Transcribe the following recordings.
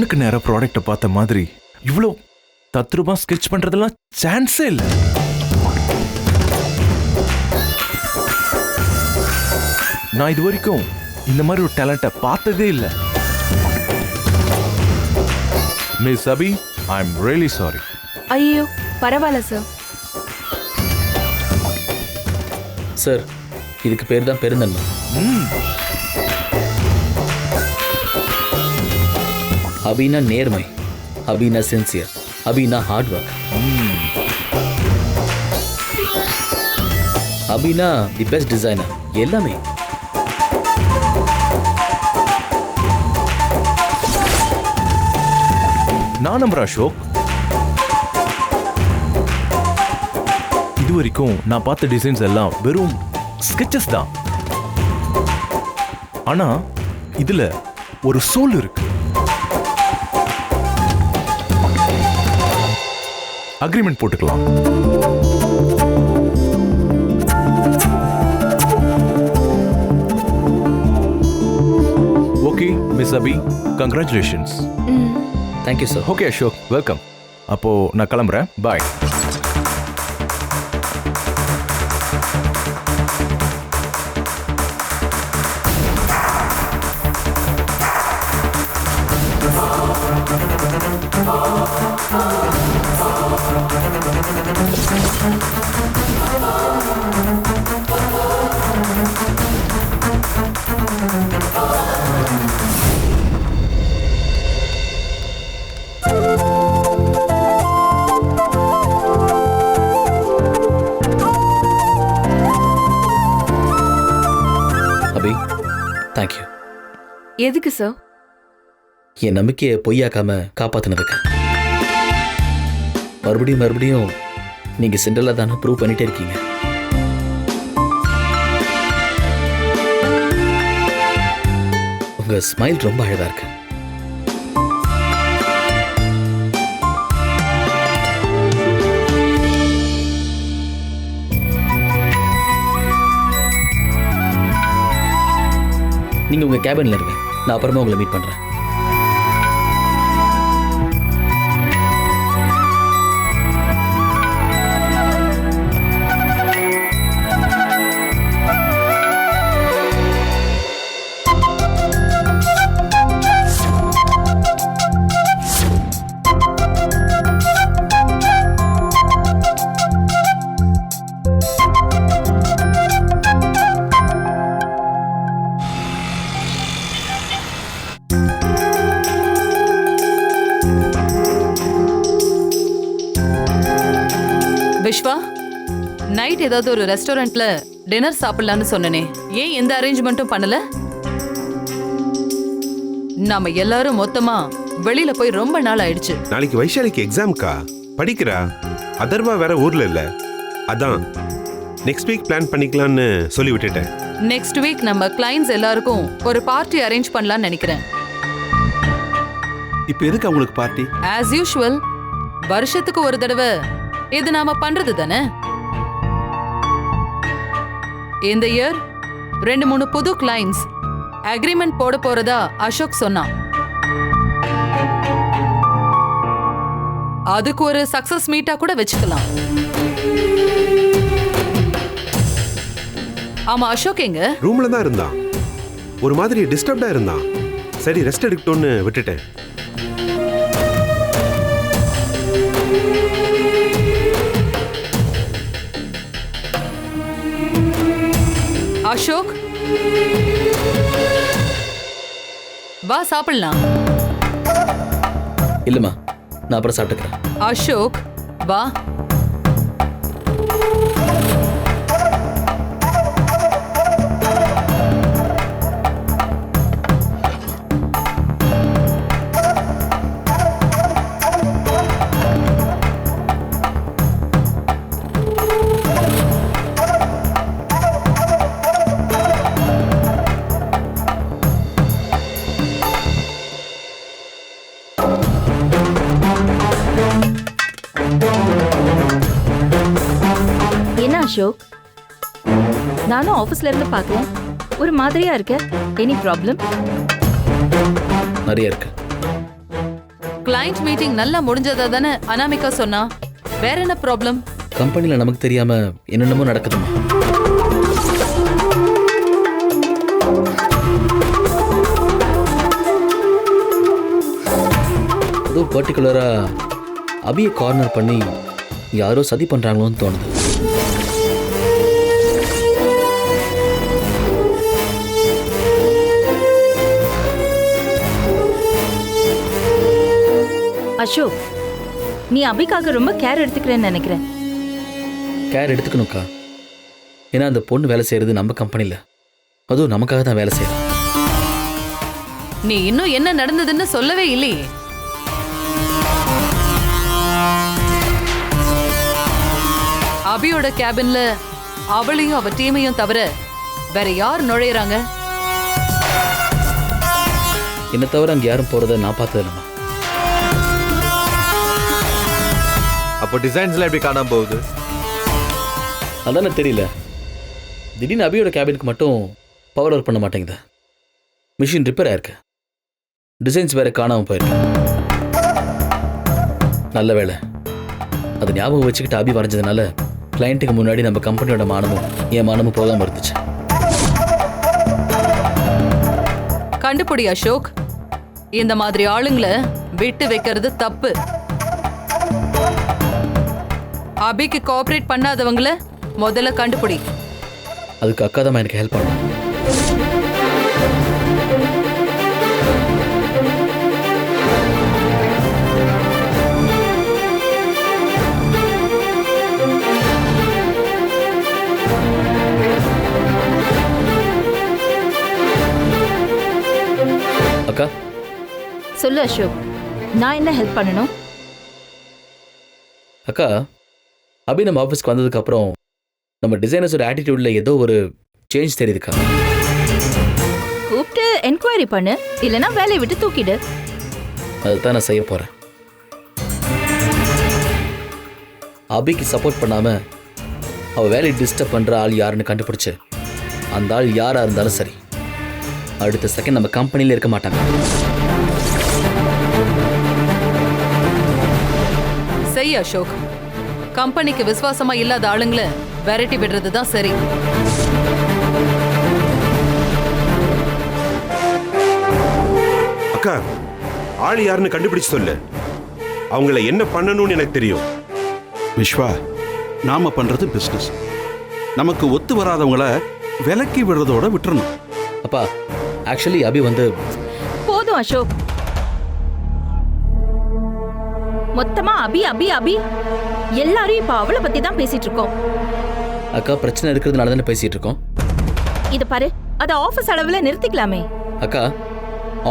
கண்ணுக்கு நேரா ப்ராடக்ட்டை பார்த்த மாதிரி இவ்வளோ தத்ரூபா ஸ்கெட்ச் பண்றதெல்லாம் சான்ஸே இல்லை. நான் இது வரைக்கும் இந்த மாதிரி ஒரு டேலண்ட்டை பார்த்ததே இல்லை. Miss Abhi, I am really sorry. ஐயோ பரவாயில்ல சார். சார், இதுக்கு பேர் தான் பெருந்தன்மை. அபினா நேர்மை, அபினா சின்சியர், அபினா ஹார்ட் ஒர்க், அபினா தி பெஸ்ட் டிசைனர், எல்லாமே. நான் நம்புறேன் அசோக். இது வரைக்கும் நான் பார்த்த டிசைன்ஸ் எல்லாம் வெறும் ஸ்கெச்சஸ் தான். ஆனா இதுல ஒரு சோல் இருக்கு. அக்ரிமெண்ட் போட்டுக்கலாம். Okay miss Abi, congratulations. Thank you sir. Okay Ashok, welcome. அப்போ நான் கிளம்புறேன். பாய். அபி, தேங்க்யூ. எதுக்கு சார்? என் நம்பிக்கையை பொய்யாக்காம காப்பாத்தினதுக்கு. மறுபடியும் நீங்க சிண்டலா தானே ப்ரூவ் பண்ணிட்டே இருக்கீங்க. உங்க ஸ்மைல் ரொம்ப அழகா இருக்கு. நீங்க உங்க கேபின்ல இருங்க, நான் அப்புறமா உங்களை மீட் பண்றேன். விஸ்வா, நைட் ஏதாவது ஒரு ரெஸ்டாரண்ட்ல டின்னர் சாப்பிடலான்னு சொன்னனே, ஏன் எந்த அரேஞ்ச்மெண்ட்டும் பண்ணல? நாம எல்லாரும் மொத்தமா வெளியில போய் ரொம்ப நாள் ஆயிடுச்சு. நாளைக்கு வைஷாலிக்கு எக்ஸாம்க்கா படிக்கிறா. அதர்வா வேற ஊர்ல இல்ல, அதான் நெக்ஸ்ட் வீக் பிளான் பண்ணிக்கலாம்னு சொல்லி விட்டுட்டேன். நெக்ஸ்ட் வீக் நம்ம கிளைண்ட்ஸ் எல்லாருக்கும் ஒரு பார்ட்டி அரேஞ்ச் பண்ணலாம்னு நினைக்கிறேன். இப்போ எதுக்கு அவங்களுக்கு பார்ட்டி? ஆஸ் யூஷுவல், வருஷத்துக்கு ஒரு தடவை இது நாம பண்றது தானே. இந்த இயர் 2-3 புது கிளைண்ட்ஸ் அக்ரிமெண்ட் போட போறதா அசோக் சொன்னான். அதுக்கு ஒரு சக்சஸ் மீட்டா கூட வச்சுக்கலாம். ஆமா, அசோக் எங்க? ரூம்ல தான் இருந்தான். ஒரு மாதிரி டிஸ்டர்ப்டா இருந்தான். சரி ரெஸ்ட் எடுக்கட்டும்னு விட்டுட்டேன். அசோக், வா சாப்பிடலாம். இல்லம்மா, நான் அப்புறம் சாப்பிட்டுக்கிறேன். அசோக், வா. என்ன அசோக், நானும் ஆபீஸ்ல இருந்து பார்க்கிறேன், ஒரு மாதிரியா இருக்க. Any problem? நிறைய இருக்கு. கிளையண்ட் மீட்டிங் நல்லா முடிஞ்சதா தானே அனாமிகா சொன்னா. வேற என்ன ப்ராப்ளம்? கம்பெனியில் நமக்கு தெரியாம என்னென்னமோ நடக்குதுமா. அதுவும் பர்டிகுலரா அபியை கார்னர் பண்ணி யாரோ சதி பண்றாங்களோன்னு தோணுது. அசோக், நீ அபிக்காக ரொம்ப கேர் எடுத்துக்கிறேன்னு நினைக்கிறேன். கேர் எடுத்துக்கணும்க்கா. ஏன்னா அந்த பொண்ணு வேலை செய்யறது நம்ம கம்பெனியில், அதுவும் நமக்காக தான் வேலை செய்யறோம். நீ இன்னும் என்ன நடந்ததுன்னு சொல்லவே இல்லையே. அபியோட கேபின்ல அவளையும் அவ டீமையும் தவிர வேற யார் நுழையறாங்க? என்னை தவிர அங்கே யாரும் போறதை நான் பார்த்தது இல்லைம்மா. அப்போ டிசைன்ஸ்லாம் எப்படி காணாம போகுது? அதானே தெரியல. திடீர்னு அபியோட கேபினுக்கு மட்டும் பவர் ஒர்க் பண்ண மாட்டேங்குது. மிஷின் ரிப்பேர் ஆயிருக்கு. டிசைன்ஸ் வேற காணாமல் போயிருக்கு. நல்ல வேலை, அது ஞாபகம் வச்சுக்கிட்டு அபி வரைஞ்சதுனால கிளைண்ட்டுக்கு முன்னாடி நம்ம கம்பெனியோட மானமும் என் மானமும் போகாமல் இருந்துச்சு. கண்டுபிடி அசோக். இந்த மாதிரி ஆளுங்களை விட்டு வைக்கிறது தப்பு. அபிக்கு கோஆபரேட் பண்ணாதவங்கள முதல்ல கண்டுபிடி. அதுக்கு அக்கா தான் எனக்கு ஹெல்ப் பண்ணணும். அக்கா, சொல்லு அசோக், நான் என்ன ஹெல்ப் பண்ணணும்? அக்கா, அபி நம்ம ஆஃபீஸ்க்கு வந்ததுக்கு அப்புறம் நம்ம டிசைனர்ஸோட ஆட்டிடியூட்ல ஏதோ ஒரு சேஞ்ச் தெரியுதுக்கா. கூப்பிட்டு என்கொயரி பண்ணு, இல்லைன்னா வேலையை விட்டு தூக்கிடு. அதுதான் நான் செய்ய போறேன். அபிக்கு சப்போர்ட் பண்ணாம அவ வேலையை டிஸ்டர்ப் பண்ற ஆள் யாருன்னு கண்டுபிடிச்சு அந்த ஆள் யாரா இருந்தாலும் சரி, அடுத்த செகண்ட் நம்ம கம்பெனில இருக்க மாட்டாங்க. செய் அசோக். கம்பெனிக்கு விசுவாசமா இல்லாத ஆளுங்களை விரட்டி விடுறது தான் சரி. அக்கா, ஆள் யாருன்னு கண்டுபிடிச்சு சொல்லு. அவங்கள என்ன பண்ணணும்னு எனக்கு தெரியும். விஸ்வா, நாம பண்றது பிசினஸ். நமக்கு ஒத்து வராதவங்கள விலக்கி விடுறதோட விட்டுறணும். அப்பா, ஆக்சுவலி அபி வந்து போதும் அசோக். மொத்தமா அபி அபி அபி. எல்லாரும் இப்ப அவளை பத்தி தான் பேசிட்டு இருக்கோம். அக்கா, பிரச்சனை இருக்கிறதுனால தானே பேசிட்டு இருக்கோம். இத பாரு, அத ஆபீஸ் அளவுல நிறுத்திக்கலாமே. அக்கா,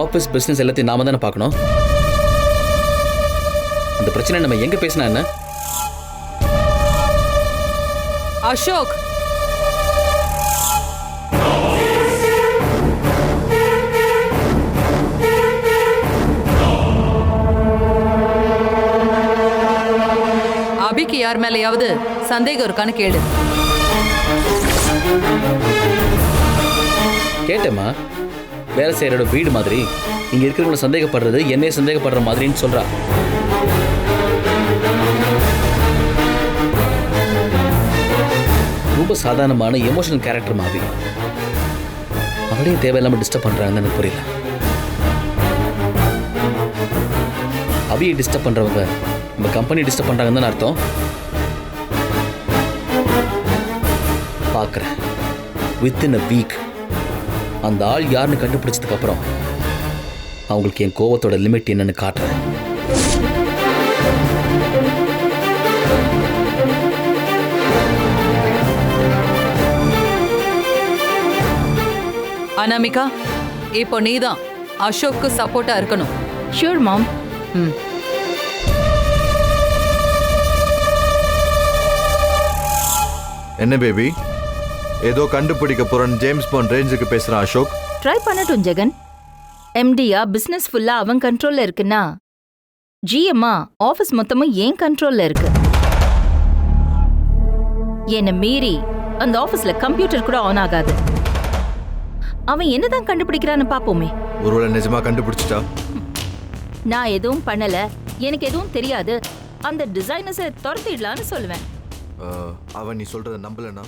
ஆஃபீஸ் பிசினஸ் எல்லாத்தையும் நாம தானே பார்க்கணும். அந்த பிரச்சனை நம்ம எங்க பேசினா என்ன? அசோக், அபிக்கு யார் மேலேயாவது சந்தேகம் இருக்கான்னு கேளு. கேட்டேம்மா, வேலை செய்யறோட வீடு மாதிரி இங்க இருக்கிறவங்கள சந்தேகப்படுறது என்னைய சந்தேகப்படுற மாதிரின்னு சொல்றா. ரொம்ப சாதாரணமான எமோஷனல் கேரக்டர் மாதிரி அவளையும் தேவையில்லாம டிஸ்டர்ப் பண்றாங்கன்னு எனக்கு புரியல. அபியை டிஸ்டர்ப் பண்றவங்க நம்ம கம்பெனி டிஸ்டர்ப் பண்றாங்கன்னு அர்த்தம். பார்க்குறேன், வித்தின் அ வீக் அந்த ஆள் யாருன்னு கண்டுபிடிச்சதுக்கு அப்புறம் அவங்களுக்கு என் கோவத்தோட லிமிட் என்னன்னு காட்டுறேன். அனாமிகா, இப்போ நீதான் அசோக்கு சப்போர்ட்டா இருக்கணும். ஷூர் மாம். என்ன பேபி, ஏதோ கண்டுபிடிக்க போறேன் ஜேம்ஸ் பாண்ட் ரேஞ்சுக்கு பேசுறான் அசோக். ட்ரை பண்ணட்டும் ஜெகன். எம்டியா பிசினஸ் ஃபுல்லா அவன் கண்ட்ரோல்ல இருக்குன்னா, ஜிஎம்மா ஆபீஸ் மொத்தமும் ஏன் கண்ட்ரோல்ல இருக்கு. என்ன மீறி அந்த ஆபீஸ்ல கம்ப்யூட்டர் கூட ஆன் ஆகாது. அவன் என்னதான் கண்டுபிடிக்கிறான்னு பாப்போமே. ஒருவேளை நிஜமா கண்டுபிடிச்சிட்டா? நான் எதுவும் பண்ணல, எனக்கு எதுவும் தெரியாது, அந்த டிசைனர்ஸை துரத்திடலான்னு சொல்லுவேன். அவன் நீ சொல்றத நம்பலனா